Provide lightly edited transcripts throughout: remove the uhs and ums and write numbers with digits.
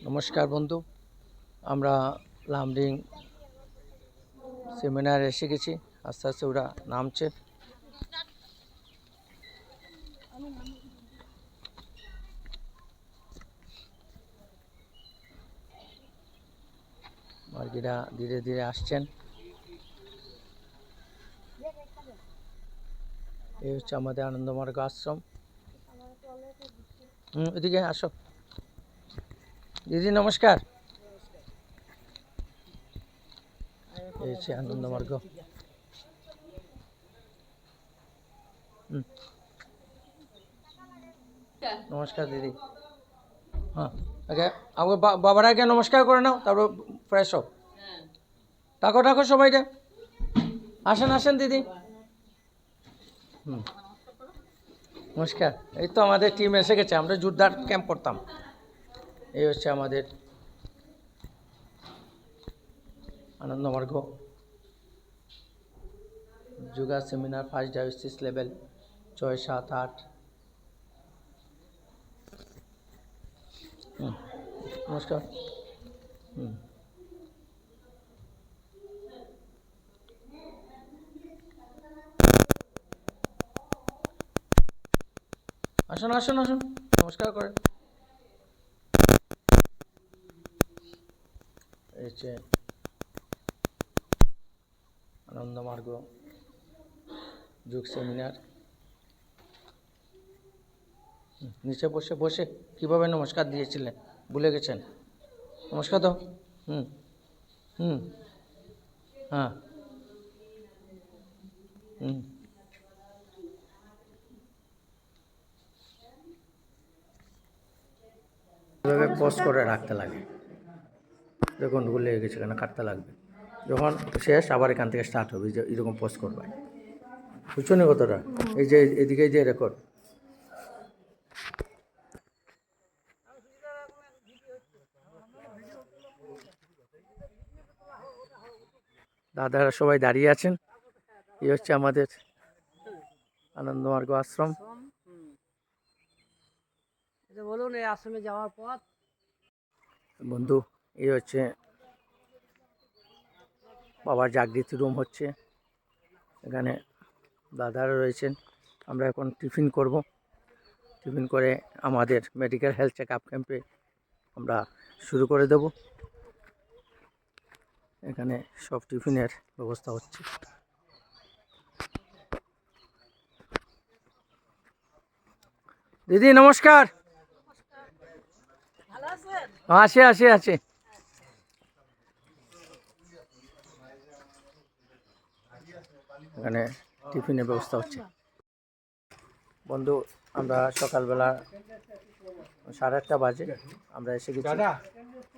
নমস্কার বন্ধু, আমরা লামডিং সেমিনারে এসে গেছি। আস্তে আস্তে ওরা নামছে। মার্গিরা ধীরে ধীরে আসছেন। এই হচ্ছে আমাদের আনন্দমার্গ আশ্রম। এদিকে আসো দিদি, নমস্কার। এই হচ্ছে আনন্দমার্গ। নমস্কার দিদি। হ্যাঁ, আগে আমাকে বাবার আগে নমস্কার করে নাও, তারপর ফ্রেশ হোক। থাকো থাকো সবাইটা, আসেন আসেন দিদি। নমস্কার। এই তো আমাদের টিম এসে গেছে, আমরা জোরদার ক্যাম্প করতাম। এই হচ্ছে আমাদের Ananda Marga yoga seminar, first diabetes level 6, 7, 8। নমস্কার। আসুন আসুন আসুন, নমস্কার করেন। এই হচ্ছে আনন্দমার্গ যোগ সেমিনার। নিচে বসে বসে কীভাবে নমস্কার দিয়েছিলেন ভুলে গেছেন? নমস্কার দাও। হ্যাঁ। এভাবে পোস্ট করে রাখতে লাগে। দেখুন ভুলে গেছে, কেন কাটতে লাগবে। যখন শেষ আবার এখান থেকে স্টার্ট হবে, যে এরকম পোস্ট করবে। বুঝছো না কতটা? এই যে এদিকে যে রেকর্ড। দাদারা সবাই দাঁড়িয়ে আছেন। এই হচ্ছে আমাদের আনন্দমার্গ আশ্রম। বলুন এই আশ্রমে যাওয়ার পথ। বন্ধু, এই হচ্ছে বাবার জাগৃতি রুম হচ্ছে। এখানে দাদারা রয়েছেন। আমরা এখন টিফিন করব। টিফিন করে আমাদের মেডিকেল হেলথ চেক আপ ক্যাম্পে আমরা শুরু করে দেব। এখানে সব টিফিনের ব্যবস্থা হচ্ছে। দিদি নমস্কার। আছে আছে আছে। এখানে টিফিনের ব্যবস্থা হচ্ছে। বন্ধু, আমরা সকালবেলা 8:30 বাজে আমরা এসে গেছি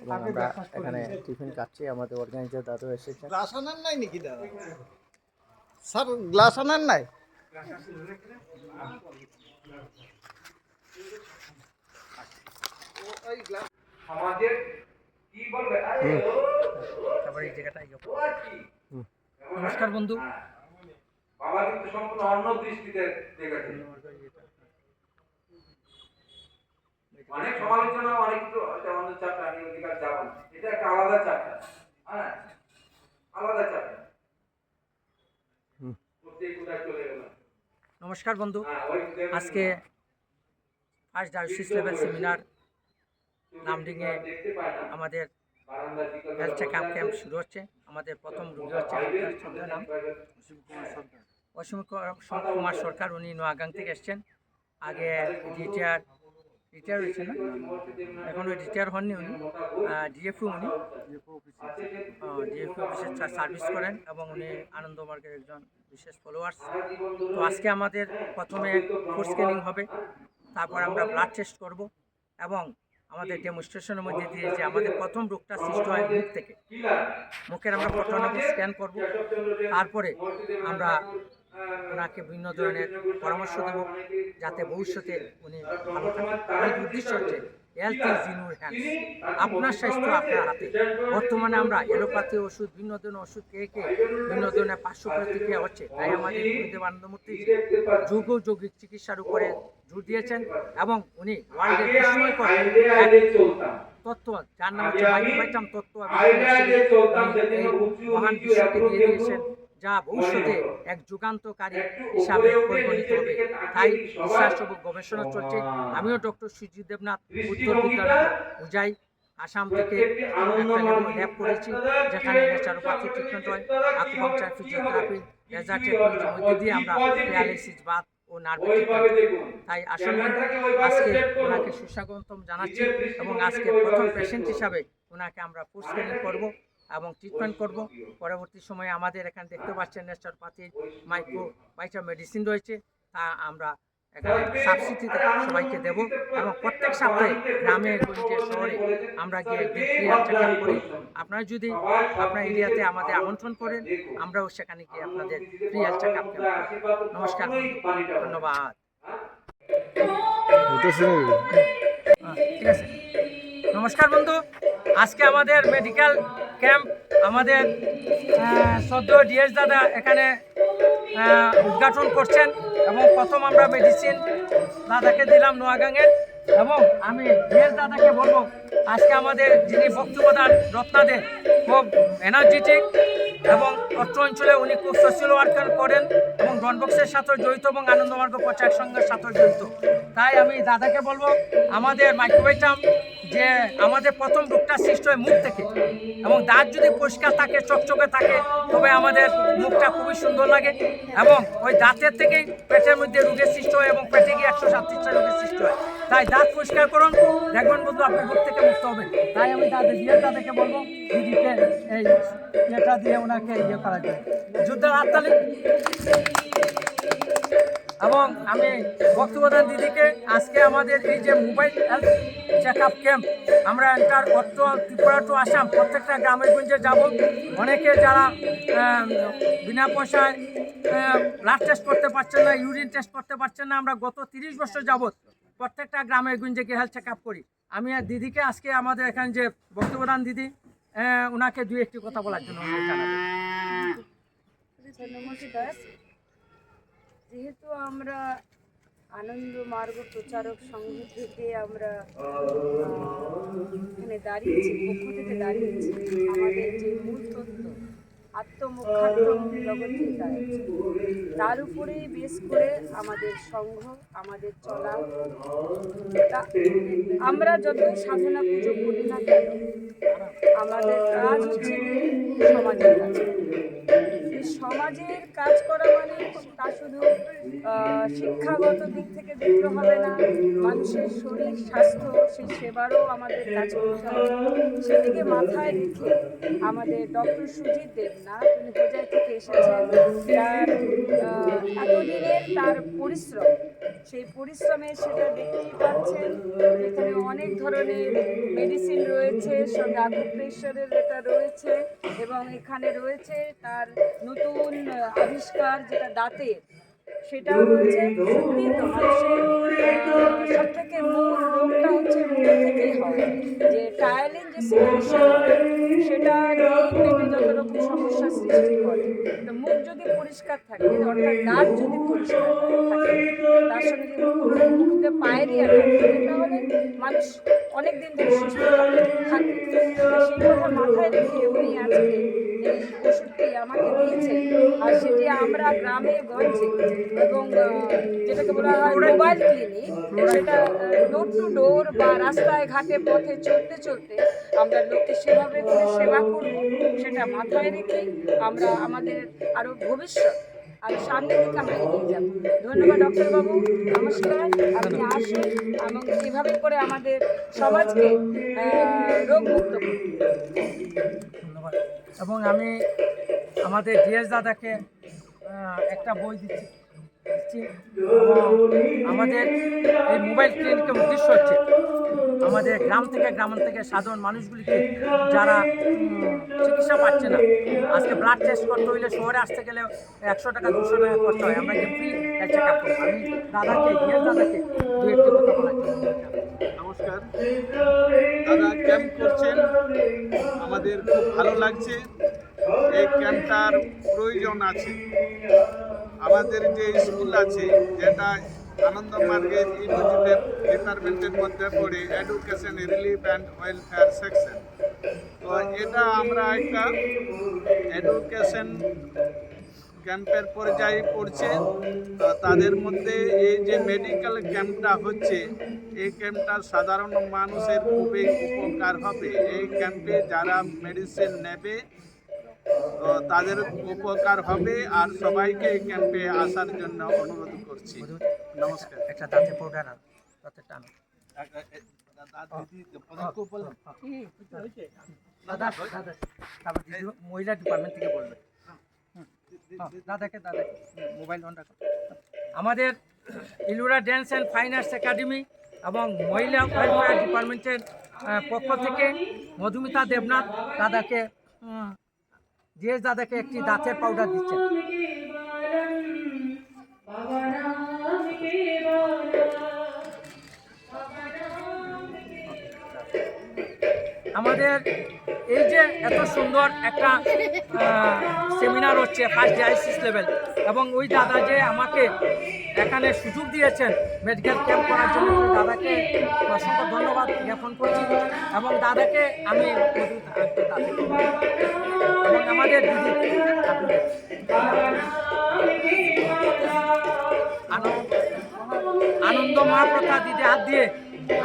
এবং আমরা এখানে টিফিন খাচ্ছি। আমাদের অর্গানাইজার দাদু এসেছে। গ্লাস আনার নাই নাকি দাদা? স্যার গ্লাস আনার নাই? আমাদের কি বলবে? তারপরে এই জায়গাটাই নমস্কার বন্ধু। বাবা কিন্তু সম্পূর্ণ অন্য দৃষ্টিতে দেখেছেন। অনেক সমালোচনা, অনেক কিছু আমাদের চাপটা, আমি অধিকার যাব না, এটা একটা আলাদা চাপটা। হ্যাঁ, আলাদা চাপটা। নমস্কার বন্ধু, আজকে ফার্স্ট ডায়াবেটিস লেভেল সেমিনার লামডিংয়ে আমাদের হেলথ চেক আপ ক্যাম্প শুরু হচ্ছে। আমাদের প্রথম রোগী হচ্ছে, আপনার নাম? অসীম কুমার সরকার। উনি নোয়াগাং থেকে এসছেন। আগে রিটায়ার হয়েছে না, এখন ওই রিটায়ার হননি উনি, ডিএফও উনি ডিএফও অফিসে সার্ভিস করেন এবং উনি আনন্দমার্গের একজন বিশেষ ফলোয়ার্স। তো আজকে আমাদের প্রথমে ফুড স্ক্যানিং হবে, তারপর আমরা ব্লাড টেস্ট করব এবং আমাদের ডেমনস্ট্রেশনের মধ্যে দিয়ে যে আমাদের প্রথম রোগটা সৃষ্টি হয় মুখ থেকে, মুখের আমরা ফটো নেব, স্ক্যান করব। তারপরে আমরা ওনাকে বিভিন্ন ধরনের পরামর্শ দেব যাতে ভবিষ্যতে উনি ভালো থাকেন। আমাদের উদ্দেশ্য হচ্ছে health is in your hands, আপনার স্বাস্থ্য আপনার হাতে। বর্তমানে আমরা এলোপ্যাথি ওষুধ, বিভিন্ন ধরনের ওষুধ খেয়ে বিভিন্ন ধরনের পার্শ্ব প্রতিক্রিয়া হচ্ছে। তাই আমাদের গুরুদেব আনন্দমূর্তি যোগ ও যৌগিক চিকিৎসার উপরে জোর দিয়েছেন এবং উনি ওয়ার্ল্ডের বিস্ময়কর তত্ত্ব, যার নাম হচ্ছে মাইক্রোবায়োম তত্ত্ব এবং এই মহান বিশ্বকে দিয়ে দিয়েছেন, যা ভবিষ্যতে এক যুগান্তকারী হিসাবে পরিগণিত হবে। তাই রিসার্চ এবং গবেষণা চলছে। আমিও ডক্টর সুজিত দেবনাথ উত্তর বিদ্যালয় উজাই আসাম থেকে একটা ল্যাব করেছি, যেখানে ন্যাচারোপ্যাথি ট্রিটমেন্ট হয়, আকুপাংচার, ফিজিওথেরাপি, লেজার টেকনোলজির মধ্যে দিয়ে আমরা প্যারালাইসিস, বাত ও নার্ভ ট্রিটমেন্ট। তাই আসল আজকে ওনাকে সুস্বাগতম জানাচ্ছি এবং আজকে প্রথম পেশেন্ট হিসাবে ওনাকে আমরা ফুড স্ক্যানিং করবো এবং ট্রিটমেন্ট করব। পরবর্তী সময়ে আমাদের এখানে দেখতে পাচ্ছেন ন্যাচারোপ্যাথি মাইক্রোবায়োম মেডিসিন রয়েছে, তা আমরা এখানে সাবসিডিতে সবাইকে দেব এবং প্রত্যেক সপ্তাহে গ্রামে গঞ্জে শহরে আমরা গিয়ে একদিন ফ্রি হেলথ চেক আপ করি। আপনারা যদি আপনার এরিয়াতে আমাদের আমন্ত্রণ করেন, আমরাও সেখানে গিয়ে আপনাদের ফ্রি হেলথ চেক আপ করব। নমস্কার, ধন্যবাদ। ঠিক আছে, নমস্কার বন্ধু। আজকে আমাদের মেডিকেল ক্যাম্প আমাদের সদ্য ডিএস দাদা এখানে উদ্ঘাটন করছেন এবং প্রথম আমরা মেডিসিন দাদাকে দিলাম নোয়াগাঙের। এবং আমি ডিএস দাদাকে বলবো, আজকে আমাদের যিনি বক্তব্য দান রত্নাদে খুব এনার্জেটিক এবং অত্র অঞ্চলে উনি খুব সোশ্যাল ওয়ার্কার করেন এবং ডনবক্সের সাথে জড়িত এবং আনন্দমার্গ প্রচার সংঘের সাথে জড়িত। তাই আমি দাদাকে বলবো, আমাদের মাইক্রোবায়োম যে আমাদের প্রথম রোগটা সৃষ্টি হয় মুখ থেকে, এবং দাঁত যদি পরিষ্কার থাকে, চকচকে থাকে, তবে আমাদের মুখটা খুবই সুন্দর লাগে এবং ওই দাঁতের থেকেই পেটের মধ্যে রোগের সৃষ্টি হয় এবং পেটে গিয়ে 137টা রোগের সৃষ্টি হয়। তাই দাঁত পরিষ্কার করুন, দেখবেন বন্ধু আপনি রোগ থেকে মুক্ত হবেন। তাই আমি দাদাকে বলবো দিদিকে এই এটা দিয়ে ওনাকে ইয়ে করা যায়, যুদ্ধের হাততালি। এবং আমি বক্তব্য দেন দিদিকে, আজকে আমাদের এই যে mobile health check up camp, আমরা এন্টার অত্র ত্রিপুরা টু আসাম প্রত্যেকটা গ্রামে গঞ্জে যাব। অনেকে যারা বিনা পয়সায় ব্লাড টেস্ট করতে পারছেন না, ইউরিন টেস্ট করতে পারছেন না, আমরা গত 30 বছর যাবৎ প্রত্যেকটা গ্রামে গঞ্জে গিয়ে হেলথ চেক আপ করি। আমি আর দিদিকে আজকে আমাদের এখানে যে বক্তব্য দান দিদি, ওনাকে দুই একটি কথা বলার জন্য জানাবো। নমস্কার। যেহেতু আমরা আনন্দ মার্গ প্রচারক সংঘ থেকে আমরা এখানে দাঁড়িয়েছি, পক্ষ থেকে দাঁড়িয়েছি, আমাদের যে মূল তত্ত্ব আত্মমুখাত্ম জগৎ, তার উপরে বেশ করে আমাদের সংঘ, আমাদের চলা। আমরা যত সাধনা পুজো করি না কেন, আমাদের কাজ হচ্ছে সমাজের কাজ। সমাজের কাজ করা মানে তা শুধু শিক্ষাগত দিক থেকে দেখতে হবে না, মানুষের শরীর স্বাস্থ্য সেই সেবারও আমাদের কাজ করতে হবে। সেদিকে মাথায় রেখে আমাদের ডক্টর সুজিত দেবনাথ, তিনি হোজাই থেকে এসেছেন, তার এতদিনের তার পরিশ্রম, সেই পরিশ্রমে সেটা দেখতেই পাচ্ছেন। এখানে অনেক ধরনের মেডিসিন রয়েছে, সঙ্গে আকুপ্রেশারের এটা রয়েছে এবং এখানে রয়েছে তার নতুন আবিষ্কার যেটা দাঁতের, সেটাও রয়েছে। সত্যি তো মানুষের সব থেকে মূল রোগটা হচ্ছে মুখের থেকেই হয়, যে টায়ালিন যে সিচুয়েশন সেটা পেটে যত রকম সমস্যার সৃষ্টি করে। তো মুখ যদি পরিষ্কার থাকে, অর্থাৎ দাঁত যদি পরিষ্কার থাকে, তার সঙ্গে যদি মুখতে পায়রিয়া থাকে, তাহলে মানুষ অনেক দিন ধরে সুস্থ থাকে। সেই কথা মাথায় রেখে উনি আজকে এই ওষুধটি আমাকে দিয়েছেন, আর সেটি আমরা গ্রামে গঞ্জে এবং যেটাকে বলা হয় মোবাইল ক্লিনিক, সেটা ডোর টু ডোর বা রাস্তায় ঘাটে পথে চলতে চলতে আমরা লোককে সেভাবে করে সেবা করব, সেটা মাথায় রেখে আমরা আমাদের আরও ভবিষ্যৎ আর সামনের দিকে আমরা এগিয়ে যাব। ধন্যবাদ ডক্টরবাবু, নমস্কার। আপনি আসুন এবং এভাবে করে আমাদের সমাজকে রোগমুক্ত করুন। ধন্যবাদ। এবং আমি আমাদের ডিএস দাদাকে একটা বই দিচ্ছি। আমাদের এই মোবাইল ক্লিনিকের উদ্দেশ্য হচ্ছে আমাদের গ্রাম থেকে সাধারণ মানুষগুলিকে যারা চিকিৎসা পাচ্ছে না, আজকে ব্লাড টেস্ট করতে হইলে শহরে আসতে গেলে 100 টাকা 200 টাকা করতে হয়, আমরা ফ্রি হেলথ চেক আপ করি। আমি দাদাকে দু একটি কথা বলার জন্য। নমস্কার। দাদা ক্যাম্প করছেন, আমাদের খুব ভালো লাগছে। এই ক্যাম্পটার প্রয়োজন আছে। আমাদের যে স্কুল আছে, যেটা আনন্দমার্গের ইউনিটের ডিপার্টমেন্টের মধ্যে পড়ে education relief and welfare section. তো এটা আমরা একটা এডুকেশন ক্যাম্পের পর্যায়ে পড়ছে। তো তাদের মধ্যে এই যে মেডিকেল ক্যাম্পটা হচ্ছে, এই ক্যাম্পটা সাধারণ মানুষের খুবই উপকার হবে। এই ক্যাম্পে যারা মেডিসিন নেবে তো তাদের উপকার হবে, আর সবাইকে এই ক্যাম্পে আসার জন্য অনুরোধ করছি। নমস্কার। একটা দাঁতে পাউডার আর দাঁতে টান তারপর দিদি মহিলা ডিপার্টমেন্ট থেকে বলবে। দাদাকে মোবাইল অন রাখো। আমাদের Ellora dance and fine arts academy এবং মহিলা ওয়েলফেয়ার ডিপার্টমেন্টের পক্ষ থেকে মধুমিতা দেবনাথ দাদাকে দাদাকে একটি দাঁতের পাউডার দিচ্ছেন। আমাদের এই যে এত সুন্দর একটা সেমিনার হচ্ছে ফার্স্ট ডায়ালিসিস লেভেল, এবং ওই দাদা যে আমাকে এখানে সুযোগ দিয়েছেন মেডিকেল ক্যাম্প করার জন্য, দাদাকে অসংখ্য ধন্যবাদ জ্ঞাপন করছি। এবং দাদাকে আমি এবং আমাদের দিদি আনন্দ মহাপ্রথা দিদি হাত দিয়ে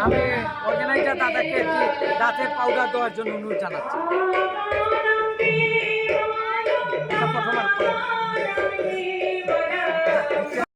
আমি অর্গানাইজার দাদাকে একটি দাঁতের পাউডার দেওয়ার জন্য অনুরোধ জানাচ্ছি।